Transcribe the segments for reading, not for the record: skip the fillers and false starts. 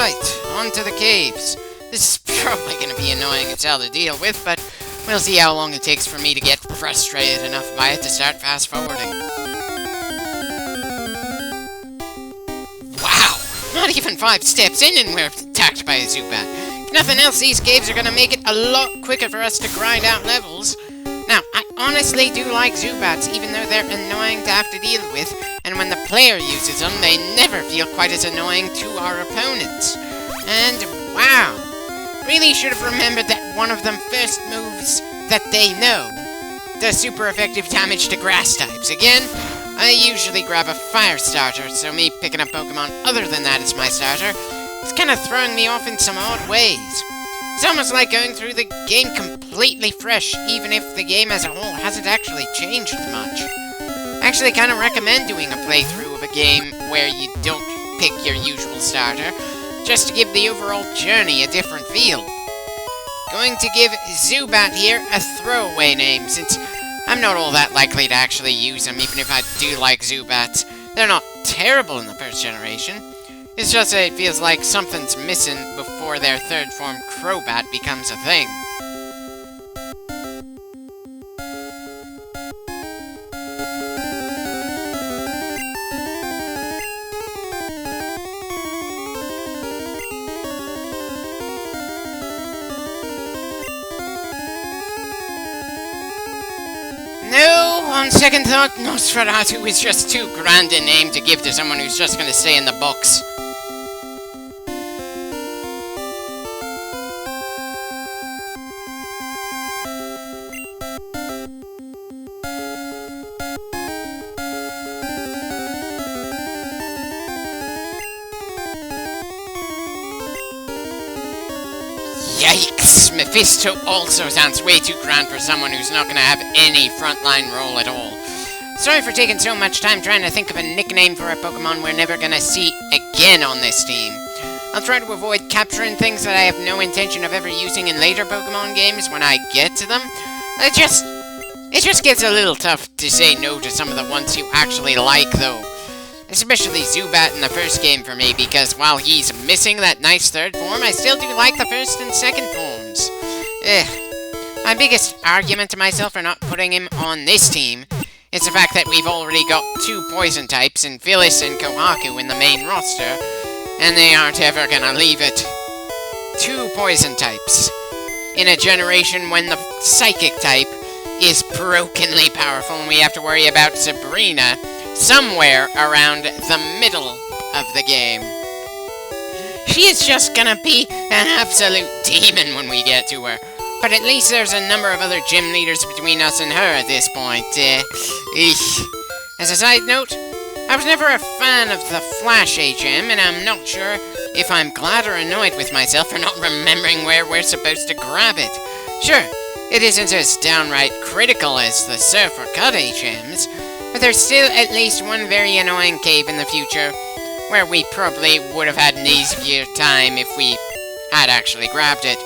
Alright, on to the caves. This is probably going to be annoying as hell to deal with, but we'll see how long it takes for me to get frustrated enough by it to start fast-forwarding. Wow! Not even 5 steps in and we're attacked by a Zubat. If nothing else, these caves are going to make it a lot quicker for us to grind out levels. Now, I honestly do like Zubats, even though they're annoying to have to deal with, and when the player uses them, they never feel quite as annoying to our opponents. And, wow! Really should have remembered that one of them first moves that they know does super effective damage to grass types. Again, I usually grab a fire starter, so me picking up Pokemon other than that as my starter is kind of throwing me off in some odd ways. It's almost like going through the game completely fresh, even if the game as a whole hasn't actually changed much. I actually kind of recommend doing a playthrough of a game where you don't pick your usual starter, just to give the overall journey a different feel. Going to give Zubat here a throwaway name, since I'm not all that likely to actually use them, even if I do like Zubats. They're not terrible in the first generation. It's just that it feels like something's missing before their third form Crobat becomes a thing. No, on second thought, Nosferatu is just too grand a name to give to someone who's just gonna stay in the books. Yikes! Mephisto also sounds way too grand for someone who's not gonna have any frontline role at all. Sorry for taking so much time trying to think of a nickname for a Pokemon we're never gonna see again on this team. I'll try to avoid capturing things that I have no intention of ever using in later Pokemon games when I get to them. It just gets a little tough to say no to some of the ones you actually like, though. Especially Zubat in the first game for me, because while he's missing that nice third form, I still do like the first and second forms. My biggest argument to myself for not putting him on this team is the fact that we've already got 2 poison types in Phyllis and Kohaku in the main roster, and they aren't ever gonna leave it. 2 poison types in a generation when the psychic type is brokenly powerful and we have to worry about Sabrina somewhere around the middle of the game. She is just gonna be an absolute demon when we get to her. But at least there's a number of other gym leaders between us and her at this point. As a side note, I was never a fan of the Flash HM, and I'm not sure if I'm glad or annoyed with myself for not remembering where we're supposed to grab it. Sure, it isn't as downright critical as the Surf or Cut HMs, but there's still at least one very annoying cave in the future where we probably would have had an easier time if we had actually grabbed it.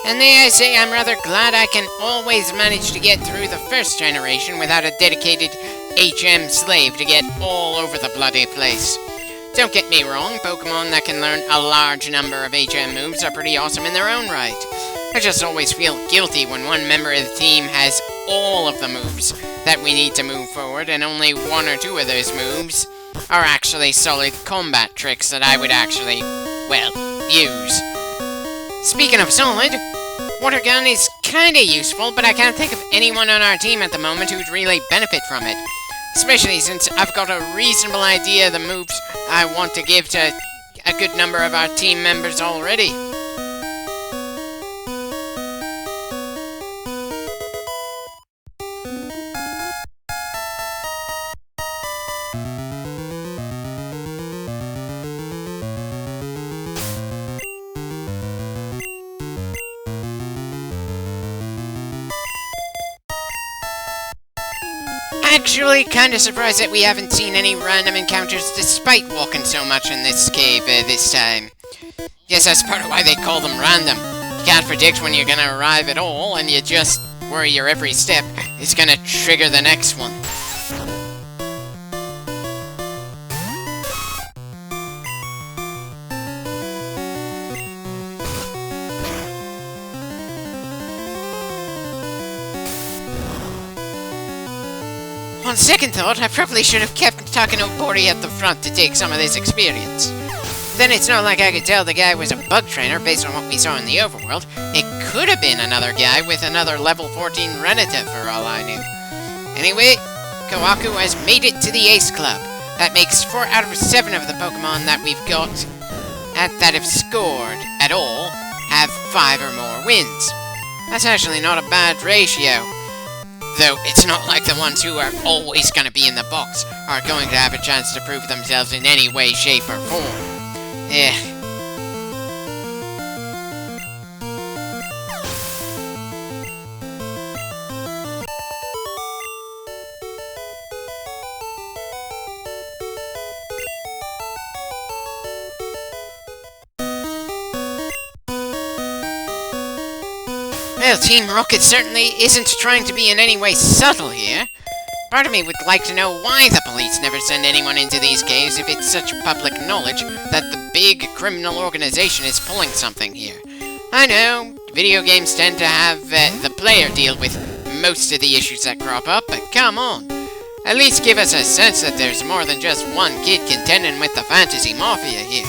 And may I say, I'm rather glad I can always manage to get through the first generation without a dedicated HM slave to get all over the bloody place. Don't get me wrong, Pokemon that can learn a large number of HM moves are pretty awesome in their own right. I just always feel guilty when one member of the team has all of the moves that we need to move forward, and only 1 or 2 of those moves are actually solid combat tricks that I would actually, well, use. Speaking of solid, Water Gun is kinda useful, but I can't think of anyone on our team at the moment who'd really benefit from it. Especially since I've got a reasonable idea of the moves I want to give to a good number of our team members already. Actually, kinda surprised that we haven't seen any random encounters despite walking so much in this cave this time. Guess that's part of why they call them random. You can't predict when you're gonna arrive at all, and you just worry your every step is gonna trigger the next one. On second thought, I probably should have kept Takenobori at the front to take some of this experience. Then it's not like I could tell the guy was a bug trainer based on what we saw in the overworld. It could have been another guy with another level 14 relative for all I knew. Anyway, Kawaku has made it to the Ace Club. That makes 4 out of 7 of the Pokemon that we've got that have scored at all have 5 or more wins. That's actually not a bad ratio. Though it's not like the ones who are always going to be in the box are going to have a chance to prove themselves in any way, shape, or form. Well, Team Rocket certainly isn't trying to be in any way subtle here. Part of me would like to know why the police never send anyone into these caves if it's such public knowledge that the big criminal organization is pulling something here. I know, video games tend to have the player deal with most of the issues that crop up, but come on. At least give us a sense that there's more than just one kid contending with the fantasy mafia here.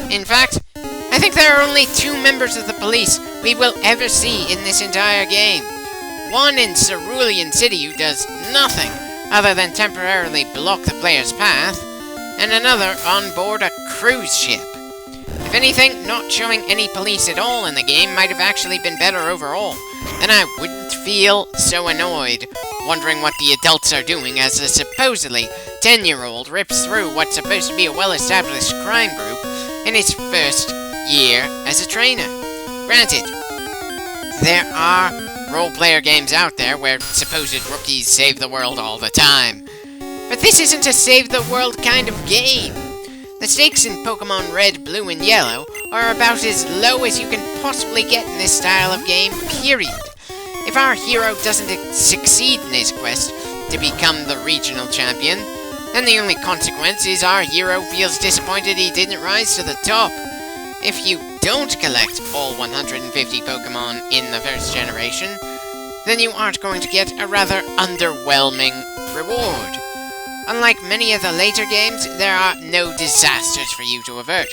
In fact, I think there are only 2 members of the police we will ever see in this entire game. One in Cerulean City who does nothing other than temporarily block the player's path, and another on board a cruise ship. If anything, not showing any police at all in the game might have actually been better overall. Then I wouldn't feel so annoyed, wondering what the adults are doing as a supposedly 10-year-old rips through what's supposed to be a well-established crime group in his first year as a trainer. Granted, there are role-player games out there where supposed rookies save the world all the time. But this isn't a save-the-world kind of game. The stakes in Pokemon Red, Blue, and Yellow are about as low as you can possibly get in this style of game, period. If our hero doesn't succeed in his quest to become the regional champion, then the only consequence is our hero feels disappointed he didn't rise to the top. If you don't collect all 150 Pokemon in the first generation, then you aren't going to get a rather underwhelming reward. Unlike many of the later games, there are no disasters for you to avert.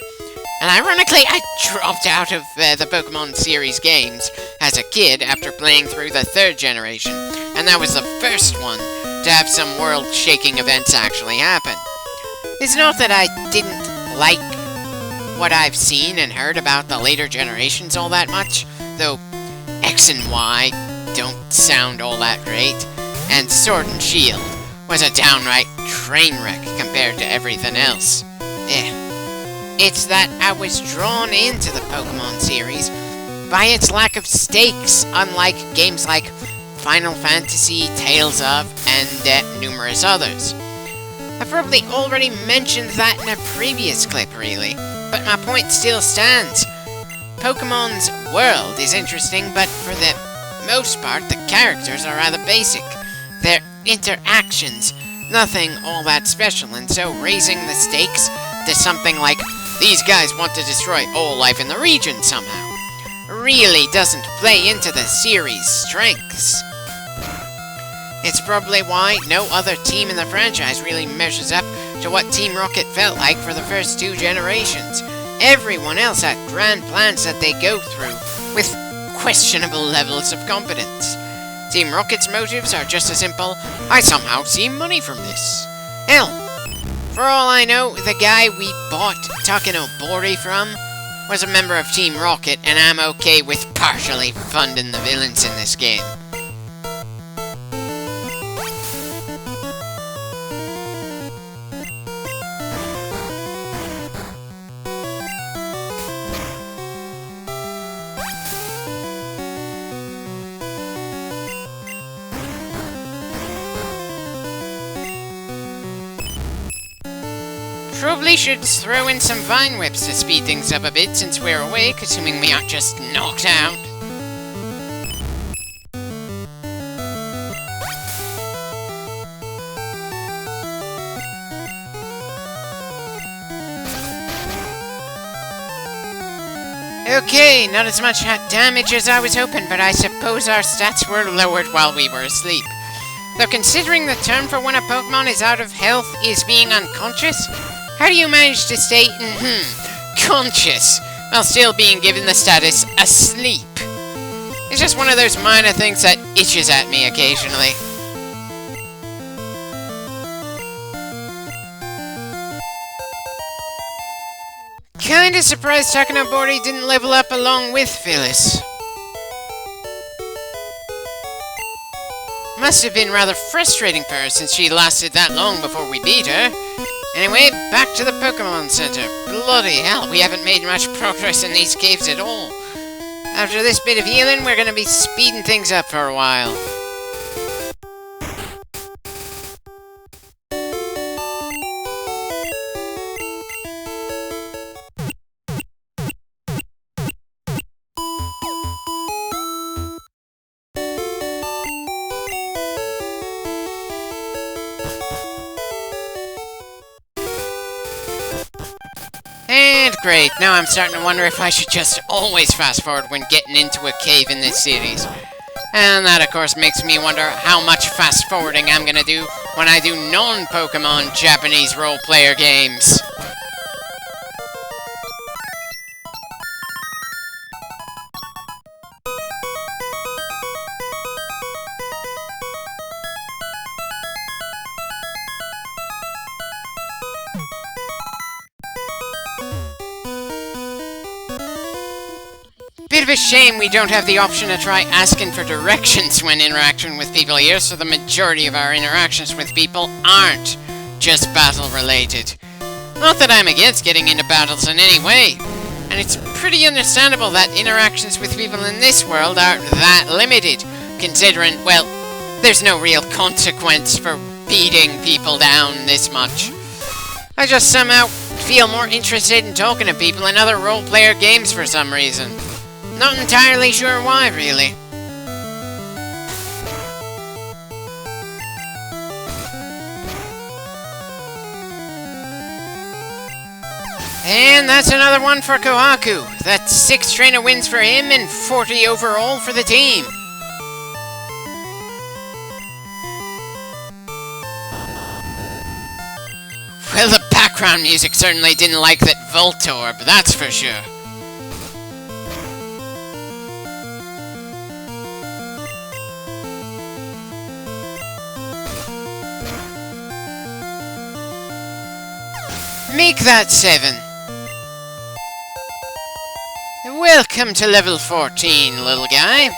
And ironically, I dropped out of the Pokemon series games as a kid after playing through the 3rd generation, and that was the first one to have some world-shaking events actually happen. It's not that I didn't like what I've seen and heard about the later generations all that much, though X and Y don't sound all that great, and Sword and Shield was a downright train wreck compared to everything else. It's that I was drawn into the Pokemon series by its lack of stakes, unlike games like Final Fantasy, Tales of, and numerous others. I've probably already mentioned that in a previous clip, really, but my point still stands. Pokemon's world is interesting, but for the most part, the characters are rather basic. Their interactions, nothing all that special, and so raising the stakes to something like, these guys want to destroy all life in the region somehow, really doesn't play into the series' strengths. It's probably why no other team in the franchise really measures up to what Team Rocket felt like for the first 2 generations. Everyone else had grand plans that they go through, with questionable levels of competence. Team Rocket's motives are just as simple, I somehow see money from this. Hell, for all I know, the guy we bought Takenobori from was a member of Team Rocket, and I'm okay with partially funding the villains in this game. Probably should throw in some Vine Whips to speed things up a bit since we're awake, assuming we aren't just knocked out. Okay, not as much damage as I was hoping, but I suppose our stats were lowered while we were asleep. Though considering the term for when a Pokemon is out of health is being unconscious, how do you manage to stay, conscious, while still being given the status asleep? It's just one of those minor things that itches at me occasionally. Kinda surprised Takanobori didn't level up along with Phyllis. Must have been rather frustrating for her since she lasted that long before we beat her. Anyway, back to the Pokemon Center. Bloody hell, we haven't made much progress in these caves at all. After this bit of healing, we're gonna be speeding things up for a while. And great, now I'm starting to wonder if I should just always fast forward when getting into a cave in this series. And that of course makes me wonder how much fast forwarding I'm gonna do when I do non-Pokemon Japanese role-player games. Bit of a shame we don't have the option to try asking for directions when interacting with people here, so the majority of our interactions with people aren't just battle-related. Not that I'm against getting into battles in any way, and it's pretty understandable that interactions with people in this world are that limited, considering, well, there's no real consequence for beating people down this much. I just somehow feel more interested in talking to people in other role-player games for some reason. Not entirely sure why, really. And that's another one for Kohaku. That's 6 trainer wins for him and 40 overall for the team. Well, the background music certainly didn't like that Voltorb, that's for sure. Make that 7. Welcome to level 14, little guy.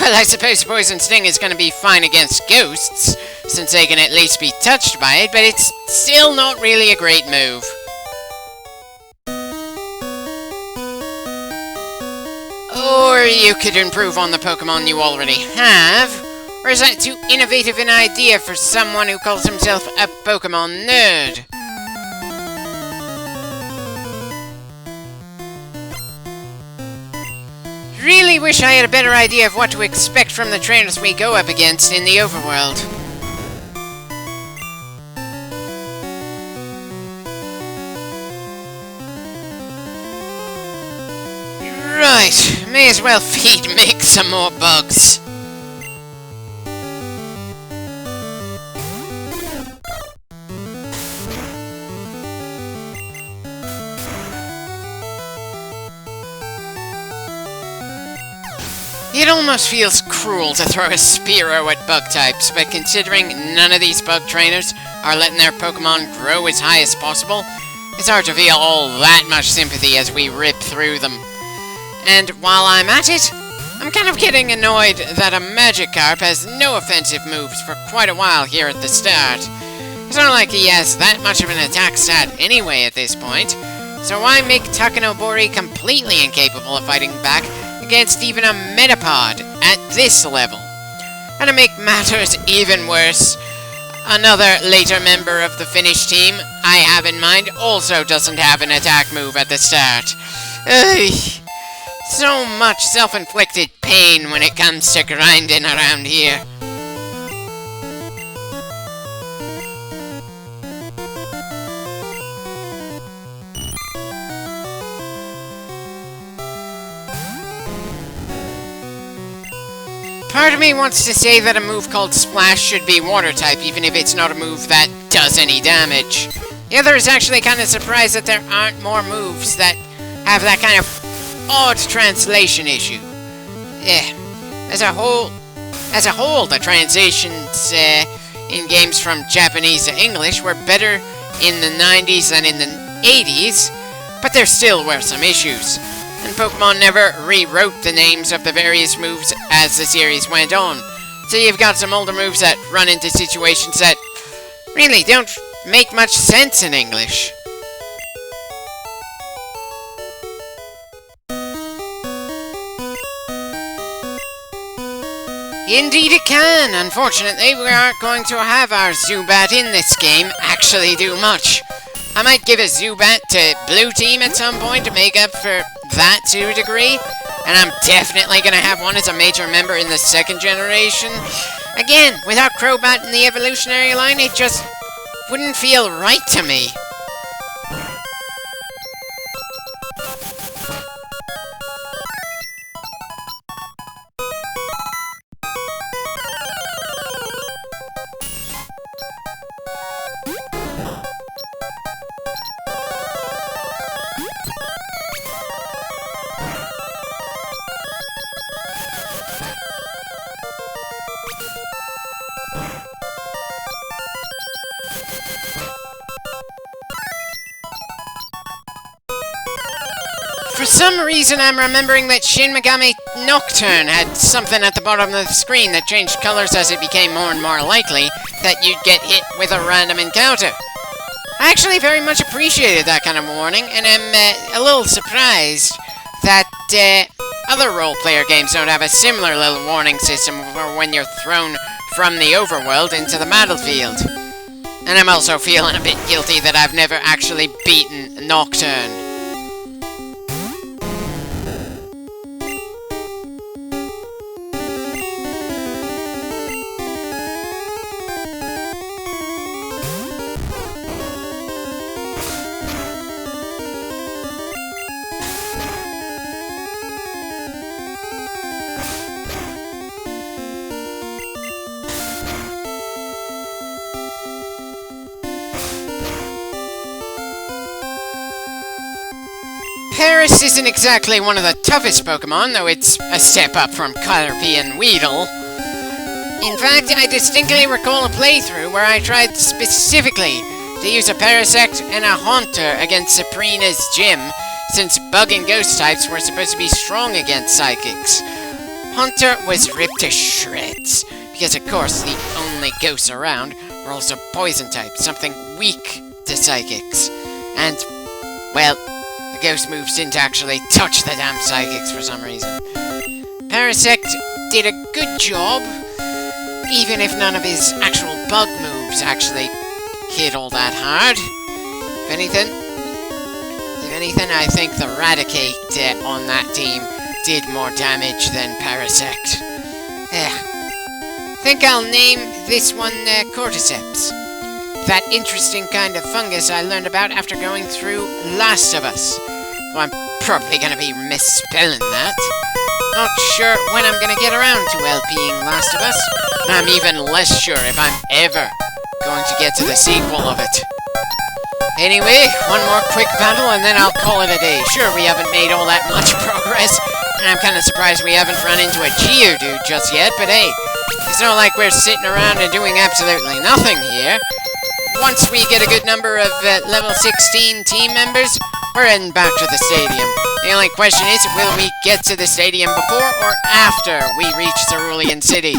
Well, I suppose Poison Sting is going to be fine against ghosts, since they can at least be touched by it, but it's still not really a great move. Or you could improve on the Pokemon you already have. Or is that too innovative an idea for someone who calls himself a Pokemon nerd? Really wish I had a better idea of what to expect from the trainers we go up against in the overworld. Right, may as well feed Mick some more bugs. It almost feels cruel to throw a Spearow at bug types, but considering none of these bug trainers are letting their Pokemon grow as high as possible, it's hard to feel all that much sympathy as we rip through them. And while I'm at it, I'm kind of getting annoyed that a Magikarp has no offensive moves for quite a while here at the start. It's not like he has that much of an attack stat anyway at this point, so why make Takanobori completely incapable of fighting back against even a Metapod at this level? And to make matters even worse, another later member of the Finnish team I have in mind also doesn't have an attack move at the start. Ugh. So much self-inflicted pain when it comes to grinding around here. Part of me wants to say that a move called Splash should be water type, even if it's not a move that does any damage. The other is actually kind of surprised that there aren't more moves that have that kind of odd translation issue. As a whole, the translations in games from Japanese to English were better in the 90s than in the 80s, but there still were some issues. And Pokemon never rewrote the names of the various moves as the series went on. So you've got some older moves that run into situations that really don't make much sense in English. Indeed it can! Unfortunately, we aren't going to have our Zubat in this game actually do much. I might give a Zubat to Blue Team at some point to make up for that to a degree, and I'm definitely gonna have one as a major member in the second generation. Again, without Crobat in the evolutionary line, it just wouldn't feel right to me. For some reason, I'm remembering that Shin Megami Nocturne had something at the bottom of the screen that changed colors as it became more and more likely that you'd get hit with a random encounter. I actually very much appreciated that kind of warning, and I'm a little surprised that other role-player games don't have a similar little warning system for when you're thrown from the overworld into the battlefield. And I'm also feeling a bit guilty that I've never actually beaten Nocturne. Paris isn't exactly one of the toughest Pokemon, though it's a step up from Caterpie and Weedle. In fact, I distinctly recall a playthrough where I tried specifically to use a Parasect and a Haunter against Sabrina's gym, since Bug and Ghost types were supposed to be strong against Psychics. Haunter was ripped to shreds, because of course the only ghosts around were also Poison type, something weak to Psychics. And, well, the ghost moves didn't actually touch the damn Psychics for some reason. Parasect did a good job, even if none of his actual bug moves actually hit all that hard. If anything, I think the Raticate on that team did more damage than Parasect. Think I'll name this one Cordyceps. That interesting kind of fungus I learned about after going through Last of Us. Well, I'm probably gonna be misspelling that. Not sure when I'm gonna get around to LPing Last of Us, and I'm even less sure if I'm ever going to get to the sequel of it. Anyway, one more quick battle and then I'll call it a day. Sure, we haven't made all that much progress, and I'm kinda surprised we haven't run into a Geodude just yet, but hey, it's not like we're sitting around and doing absolutely nothing here. Once we get a good number of level 16 team members, we're heading back to the stadium. The only question is, will we get to the stadium before or after we reach Cerulean City?